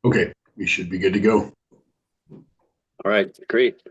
Okay, we should be good to go. All right, great.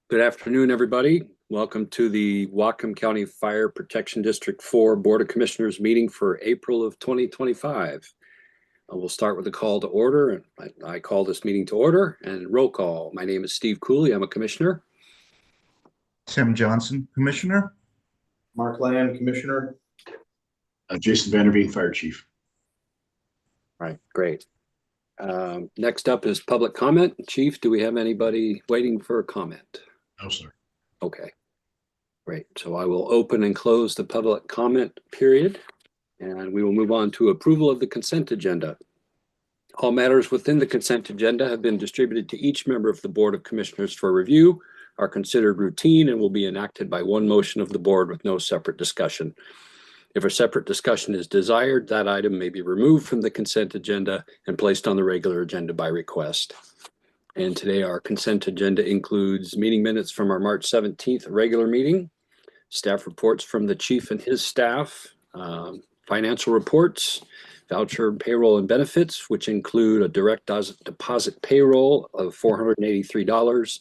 Good afternoon, everybody. Welcome to the Whatcom County Fire Protection District 4 Board of Commissioners meeting for April of 2025. We'll start with a call to order. I call this meeting to order and roll call. My name is Steve Cooley. I'm a commissioner. Tim Johnson, Commissioner. Mark Land, Commissioner. Jason Vanderveen, Fire Chief. All right, great. Next up is public comment. Chief, do we have anybody waiting for a comment? No, sir. Okay, great. So I will open and close the public comment period, and we will move on to approval of the consent agenda. All matters within the consent agenda have been distributed to each member of the Board of Commissioners for review, are considered routine, and will be enacted by one motion of the board with no separate discussion. If a separate discussion is desired, that item may be removed from the consent agenda and placed on the regular agenda by request. And today our consent agenda includes meeting minutes from our March 17th regular meeting, staff reports from the chief and his staff, financial reports, voucher payroll and benefits, which include a direct deposit payroll of $483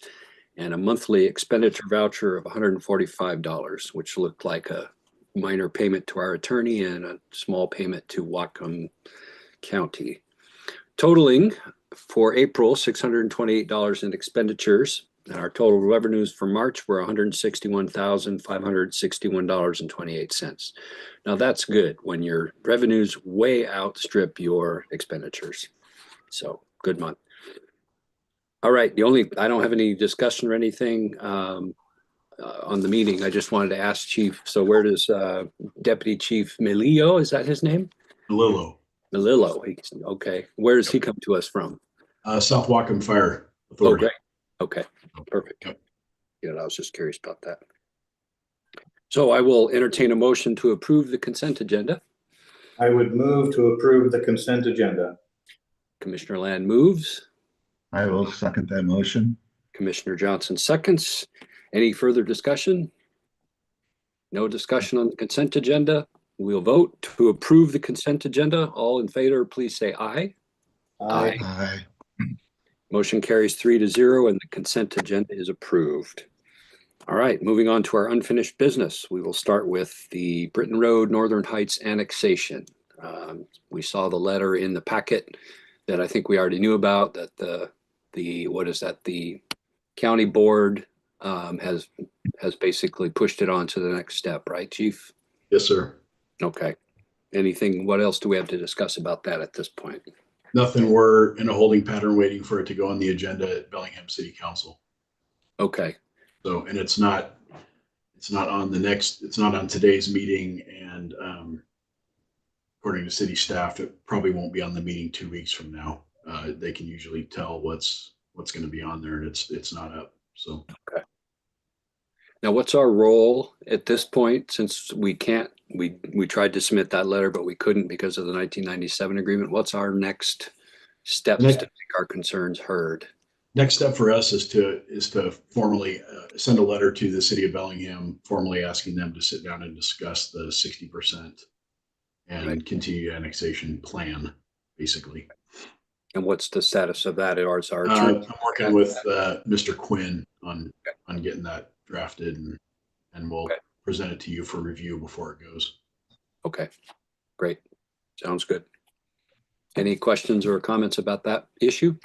and a monthly expenditure voucher of $145, which looked like a minor payment to our attorney and a small payment to Whatcom County. Totaling for April, $628 in expenditures, and our total revenues for March were $161,561.28. Now that's good when your revenues way outstrip your expenditures. So good month. All right, I don't have any discussion or anything on the meeting. I just wanted to ask Chief, so where does Deputy Chief Melillo, is that his name? Melillo. Okay. Where does he come to us from? South Whatcom Fire Authority. Oh, great. Okay, perfect. Yep. Yeah, I was just curious about that. So I will entertain a motion to approve the consent agenda. I would move to approve the consent agenda. Commissioner Land moves. I will second that motion. Commissioner Johnson seconds. Any further discussion? No discussion on the consent agenda. We'll vote to approve the consent agenda. All in favor, please say aye. Aye. Aye. Motion carries 3-0 and the consent agenda is approved. All right, moving on to our unfinished business. We will start with the Britton Road Northern Heights annexation. We saw the letter in the packet that I think we already knew about, that the county board has basically pushed it on to the next step, right, Chief? Yes, sir. Okay. What else do we have to discuss about that at this point? Nothing. We're in a holding pattern waiting for it to go on the agenda at Bellingham City Council. Okay. So, and it's not on today's meeting, and according to city staff, it probably won't be on the meeting 2 weeks from now. They can usually tell what's going to be on there, and it's not up. So, okay. Now, what's our role at this point, since we tried to submit that letter, but we couldn't because of the 1997 agreement? What's our next steps to make our concerns heard? Next step for us is to formally send a letter to the city of Bellingham, formally asking them to sit down and discuss the 60% and continue annexation plan, basically. And what's the status of that? I'm working with Mr. Quinn on getting that drafted, and we'll present it to you for review before it goes. Okay, great. Sounds good. Any questions or comments about that issue?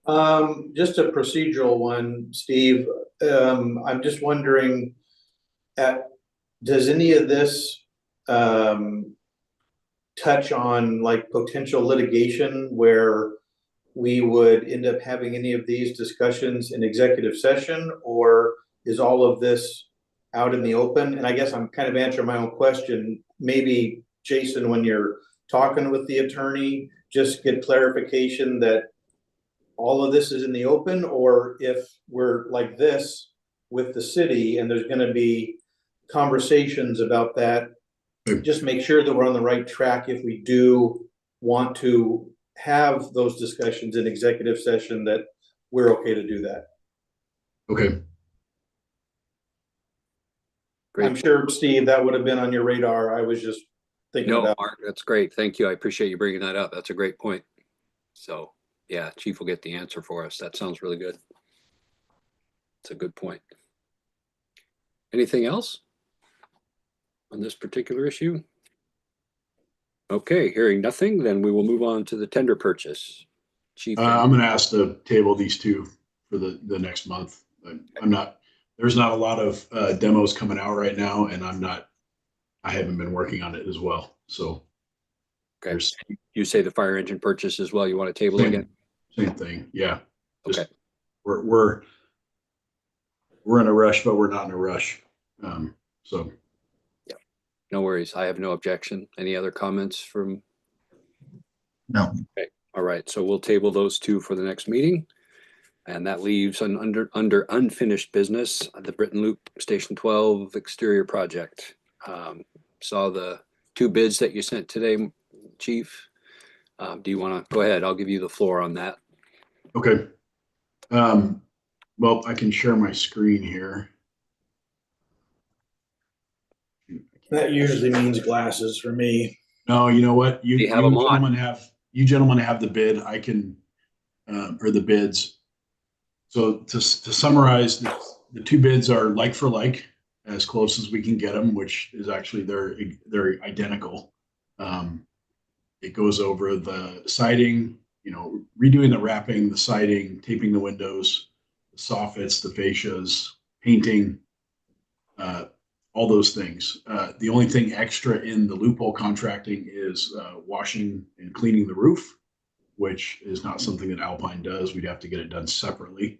Just a procedural one, Steve. I'm just wondering, does any of this touch on like potential litigation where we would end up having any of these discussions in executive session, or is all of this out in the open? And I guess I'm kind of answering my own question. Maybe Jason, when you're talking with the attorney, just get clarification that all of this is in the open, or if we're like this with the city and there's going to be conversations about that, just make sure that we're on the right track if we do want to have those discussions in executive session, that we're okay to do that. Okay. Great. I'm sure, Steve, that would have been on your radar. I was just thinking about. Mark, that's great. Thank you. I appreciate you bringing that up. That's a great point. So, yeah, Chief will get the answer for us. That sounds really good. It's a good point. Anything else on this particular issue? Okay, hearing nothing, then we will move on to the tender purchase. Chief, I'm going to ask to table these two for the next month. There's not a lot of demos coming out right now, and I haven't been working on it as well. So okay. there's You say the fire engine purchase as well. You want to table again? same thing. Yeah. Just, Okay. We're in a rush, but we're not in a rush. So No worries. I have no objection. Any other comments from? No, Okay. All right. So we'll table those two for the next meeting. And that leaves under unfinished business, the Britton Loop Station 12 exterior project. Saw the two bids that you sent today, Chief. Do you want to go ahead? I'll give you the floor on that. okay. Well, I can share my screen here. That usually means glasses for me. No, you know what? You have them on. You gentlemen have the bid. I can, or the bids. So to summarize, the two bids are like for like, as close as we can get them, which is actually they're identical. It goes over the siding, redoing the wrapping, the siding, taping the windows, the soffits, the fascias, painting, all those things. The only thing extra in the loophole contracting is washing and cleaning the roof, which is not something that Alpine does. We'd have to get it done separately.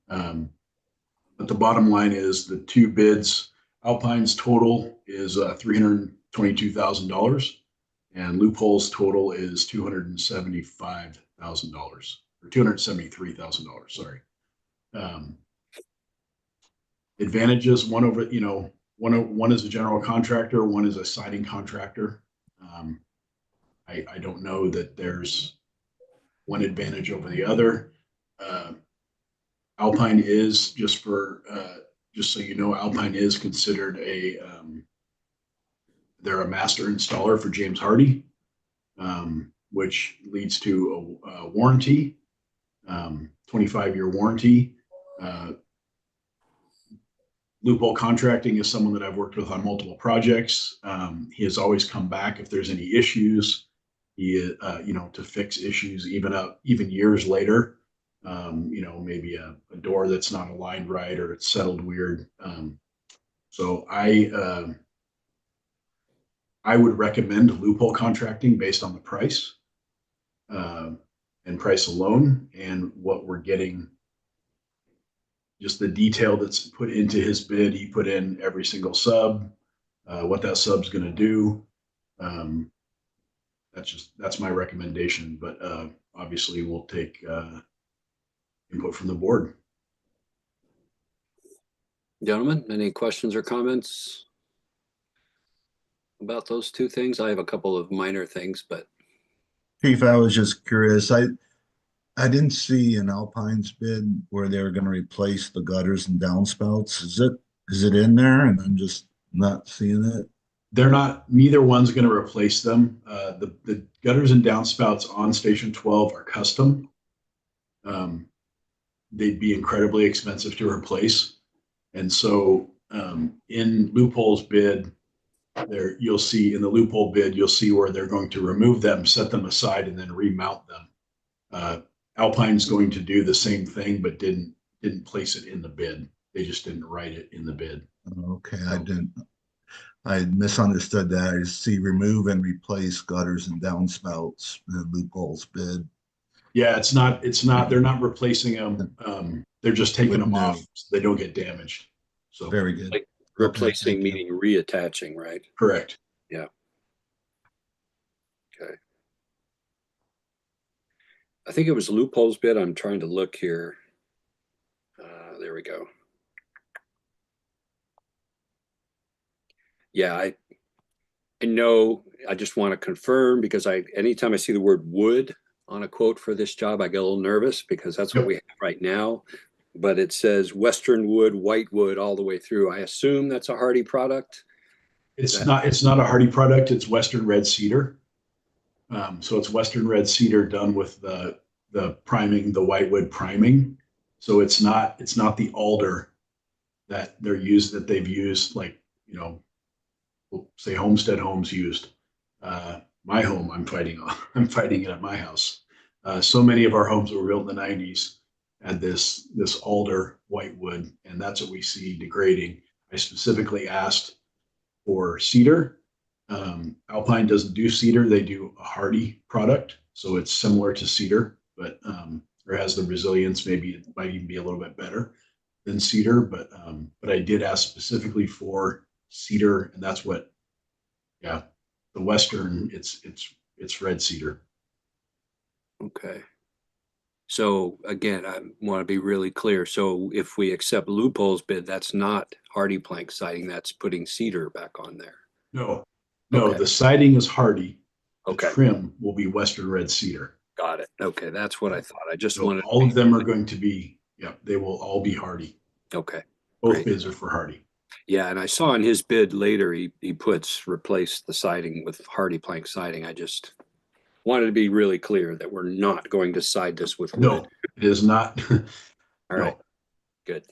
But the bottom line is the two bids, Alpine's total is $322,000 and Loophole's total is $275,000 or $273,000. Sorry. Advantages, one is a general contractor, one is a siding contractor. I don't know that there's one advantage over the other. Alpine is just so you know, Alpine is considered they're a master installer for James Hardy, which leads to a warranty, 25-year warranty. Loophole Contracting is someone that I've worked with on multiple projects. He has always come back if there's any issues. He, to fix issues even years later. Maybe a door that's not aligned right or it's settled weird. So I would recommend Loophole Contracting based on the price and price alone and what we're getting. Just the detail that's put into his bid. He put in every single sub, what that sub's going to do. That's my recommendation, but obviously we'll take input from the board. Gentlemen, any questions or comments about those two things? I have a couple of minor things, but Chief, I was just curious. I didn't see in Alpine's bid where they were going to replace the gutters and downspouts. Is it in there and I'm just not seeing it? Neither one's going to replace them. The gutters and downspouts on Station 12 are custom. They'd be incredibly expensive to replace. And so in Loophole's bid, you'll see where they're going to remove them, set them aside, and then remount them. Alpine's going to do the same thing, but didn't place it in the bid. They just didn't write it in the bid. Okay, I misunderstood that. I see remove and replace gutters and downspouts in Loophole's bid. Yeah, it's not, they're not replacing them. They're just taking them off so they don't get damaged. So Very good. like replacing Okay, meaning reattaching, right? correct. Yeah. Okay. I think it was Loophole's bid. I'm trying to look here. There we go. Yeah, I know. I just want to confirm because anytime I see the word wood on a quote for this job, I get a little nervous because that's what we have right now. But it says Western wood, white wood all the way through. I assume that's a Hardy product. It's not a Hardy product. It's Western red cedar. So it's Western red cedar done with the priming, the whitewood priming. So it's not the alder that they've used, like, you know, we'll say Homestead Homes used. My home, I'm fighting it at my house. So many of our homes were built in the 90s had this alder whitewood, and that's what we see degrading. I specifically asked for cedar. Alpine doesn't do cedar; they do a hardy product, so it's similar to cedar, but or has the resilience. Maybe it might even be a little bit better than cedar. But I did ask specifically for cedar, and that's what, yeah, the Western. It's red cedar. Okay. So again, I want to be really clear. So if we accept Loophole's bid, that's not hardy plank siding, that's putting cedar back on there. No, Okay. the siding is hardy. The Okay, trim will be Western red cedar. got it. Okay, that's what I thought. I just So wanted. all of them are going to be, yeah, they will all be hardy. Okay, Both great. bids are for hardy. Yeah, and I saw in his bid later, he puts replace the siding with hardy plank siding. I just wanted to be really clear that we're not going to side this with wood. No, it is not. All right, good.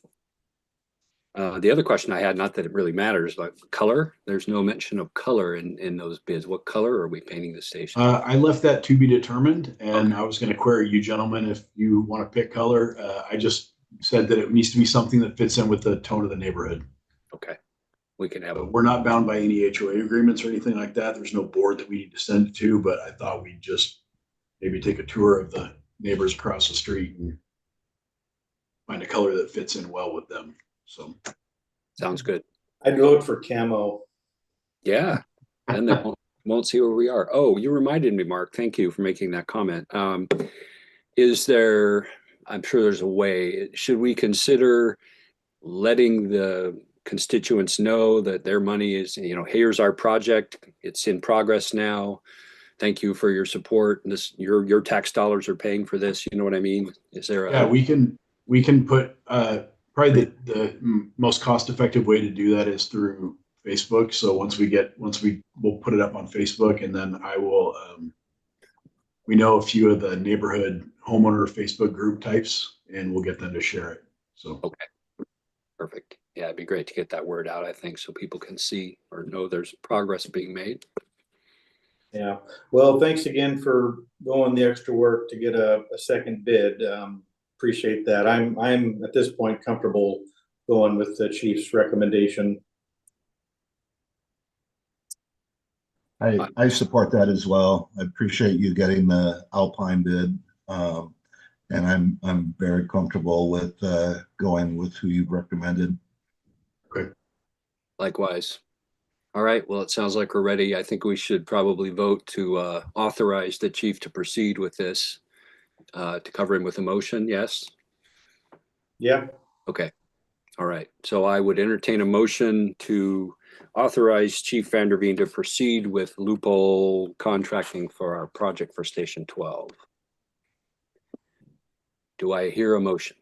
The other question I had, not that it really matters, but color. There's no mention of color in those bids. What color are we painting the station? I left that to be determined, and Okay. I was going to query you gentlemen if you want to pick color. I just said that it needs to be something that fits in with the tone of the neighborhood. Okay, we can have a. We're not bound by any HOA agreements or anything like that. There's no board that we need to send it to, but I thought we'd just maybe take a tour of the neighbors across the street and find a color that fits in well with them. So Sounds good. I'd vote for camo. Yeah, and they won't see where we are. Oh, you reminded me, Mark. Thank you for making that comment. Is there, I'm sure there's a way, should we consider letting the constituents know that their money is, you know, here's our project, it's in progress now. Thank you for your support. This, your tax dollars are paying for this. You know what I mean? Is there yeah, we can put probably the most cost effective way to do that is through Facebook. So we'll put it up on Facebook, and then I will we know a few of the neighborhood homeowner Facebook group types, and we'll get them to share it. So okay, perfect. Yeah, it'd be great to get that word out, I think, so people can see or know there's progress being made. Yeah. Well, thanks again for going the extra work to get a second bid. Appreciate that. I'm at this point comfortable going with the chief's recommendation. I support that as well. I appreciate you getting the Alpine bid. And I'm very comfortable with going with who you've recommended. great. Likewise. All right, well, it sounds like we're ready. I think we should probably vote to authorize the chief to proceed with this, to cover him with a motion, yes? Yeah. Okay, all right. So I would entertain a motion to authorize Chief Vanderveen to proceed with loophole contracting for our project for Station 12. Do I hear a motion?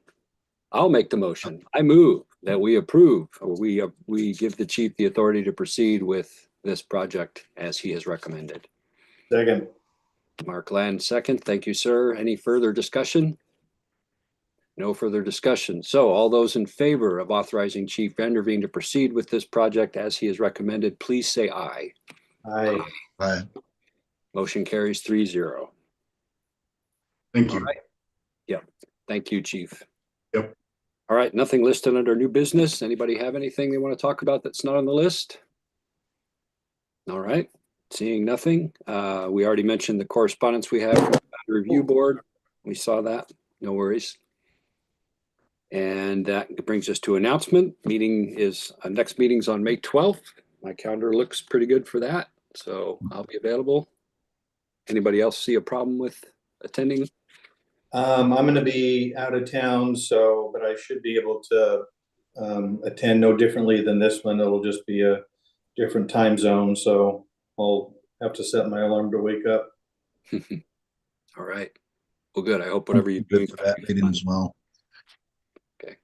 I'll make the motion. I move that we approve, or we give the chief the authority to proceed with this project as he has recommended. Second. Mark Land, second. Thank you, sir. Any further discussion? No further discussion. So all those in favor of authorizing Chief Vanderveen to proceed with this project as he has recommended, please say aye. Aye. Aye. Motion carries 3-0. Thank you. All right. Yep. Thank you, Chief. Yep. All right. Nothing listed under new business. Anybody have anything they want to talk about that's not on the list? All right. Seeing nothing. We already mentioned the correspondence we have from the review board. We saw that. No worries. And that brings us to announcement. Next meeting's on May 12th. My calendar looks pretty good for that, so I'll be available. Anybody else see a problem with attending? I'm going to be out of town, but I should be able to attend no differently than this one. It'll just be a different time zone, so I'll have to set my alarm to wake up. All right. Well, good. I hope whatever you're doing for that meeting as well. Okay.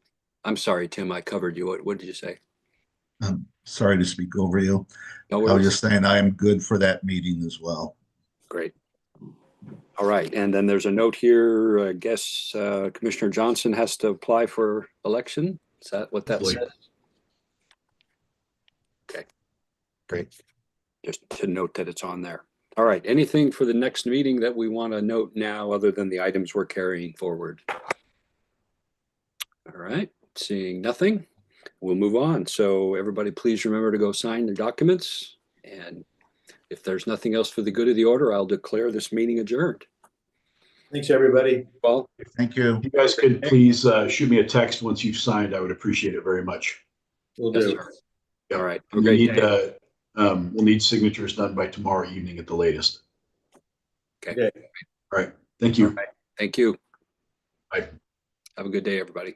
I'm sorry, Tim. I covered you. What did you say? I'm sorry to speak over you. No I was worries. just saying I'm good for that meeting as well. Great. All right, and then there's a note here, I guess, Commissioner Johnson has to apply for election. Is that what that Lovely. says? Okay, great. Just to note that it's on there. All right, anything for the next meeting that we want to note now other than the items we're carrying forward? All right, seeing nothing, we'll move on. So everybody, please remember to go sign the documents. And if there's nothing else for the good of the order, I'll declare this meeting adjourned. Thanks, everybody. Well, Thank you. If you guys could please shoot me a text once you've signed, I would appreciate it very much. We'll yes, do. sir. Yeah. All right, have a And great day. we'll need signatures done by tomorrow evening at the latest. Okay. All right. Thank All you. right, thank you. Bye. Have a good day, everybody.